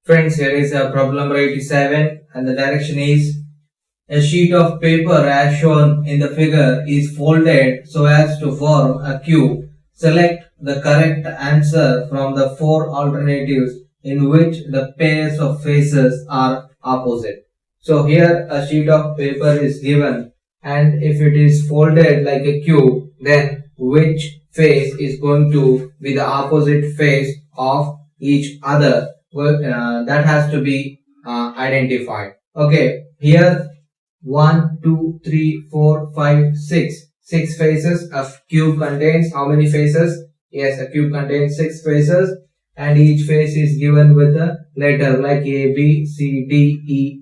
Friends, here is a problem number 87 and the direction is a sheet of paper as shown in the figure is folded so as to form a cube. Select the correct answer from the four alternatives in which the pairs of faces are opposite. So here a sheet of paper is given, and if it is folded like a cube, then which face is going to be the opposite face of each other? That has to be identified. Okay, here 1, 2, 3, 4, 5, 6. 6 faces. A cube contains how many faces? Yes, a cube contains 6 faces, and each face is given with a letter like A, B, C, D,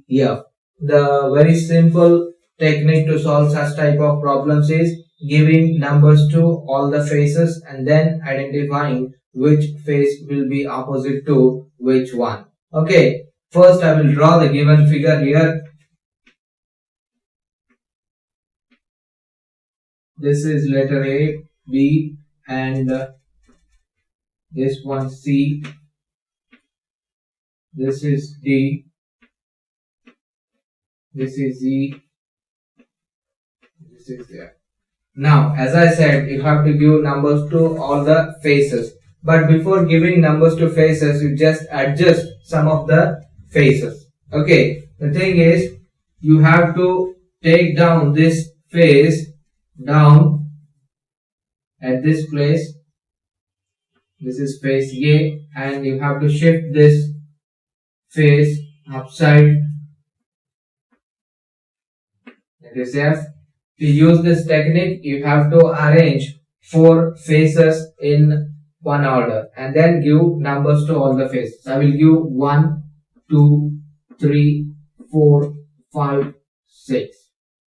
E, F. The very simple technique to solve such type of problems is giving numbers to all the faces and then identifying which face will be opposite to which one. Okay, first I will draw the given figure here. This is letter A, B, and this one C. This is D. This is E. This is there. Now, as I said, you have to give numbers to all the faces. But before giving numbers to faces, you just adjust some of the faces. Okay, the thing is, you have to take down this face down at this place. This is face A, and you have to shift this face upside. That is F. To use this technique, you have to arrange 4 faces in one order and then give numbers to all the faces. I will give 1, 2, 3, 4, 5, 6.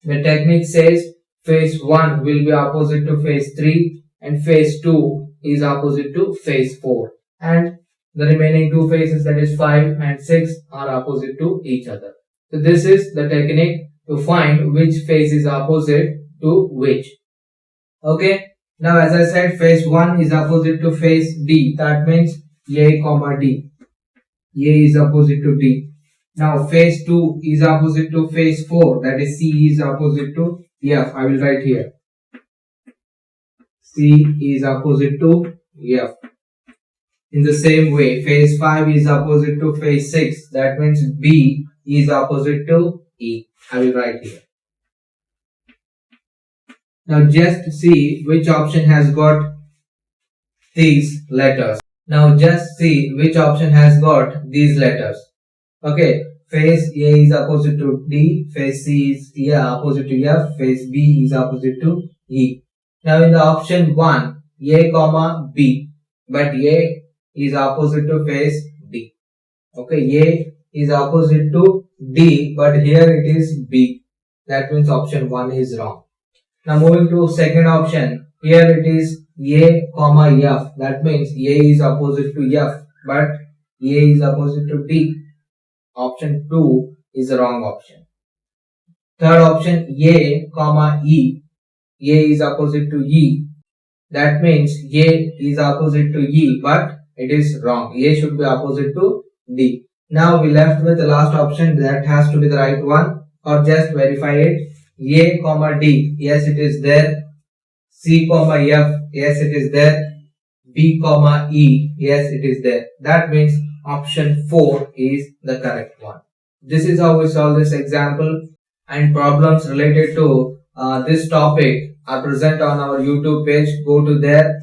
The technique says face 1 will be opposite to face 3 and face 2 is opposite to face 4, and the remaining 2 faces, that is 5 and 6, are opposite to each other. So this is the technique to find which face is opposite to which. Okay. Now, as I said, face 1 is opposite to face D. That means A, comma D. A is opposite to D. Now, face 2 is opposite to face 4. That is C is opposite to F. I will write here. C is opposite to F. In the same way, face 5 is opposite to face 6. That means B is opposite to E. I will write here. Now just see which option has got these letters. Now just see which option has got these letters. Okay, face A is opposite to D, face C is opposite to F, face B is opposite to E. Now in the option 1, A comma B, but A is opposite to face D. Okay, A is opposite to D, but here it is B. That means option 1 is wrong. Now moving to second option, here it is A comma F. That means A is opposite to F, but A is opposite to D. Option 2 is the wrong option. Third option, A comma E. A is opposite to E. That means A is opposite to E, but it is wrong. A should be opposite to D. Now we left with the last option, that has to be the right one, or just verify it. A comma D, yes it is there. C comma F, yes it is there. B comma E, yes it is there. That means option 4 is the correct one. This is how we solve this example, and problems related to this topic are present on our YouTube page. Go to there.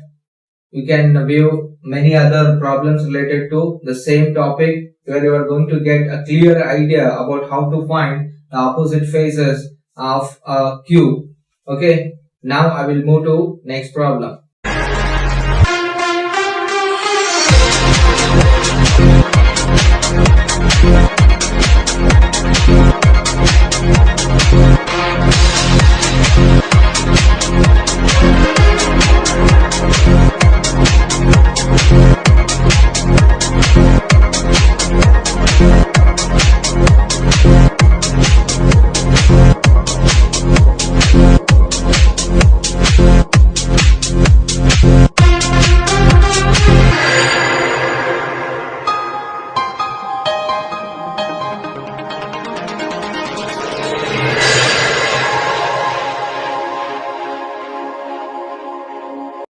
You can view many other problems related to the same topic, where you are going to get a clear idea about how to find the opposite faces of a cube. Okay, now I will move to next problem.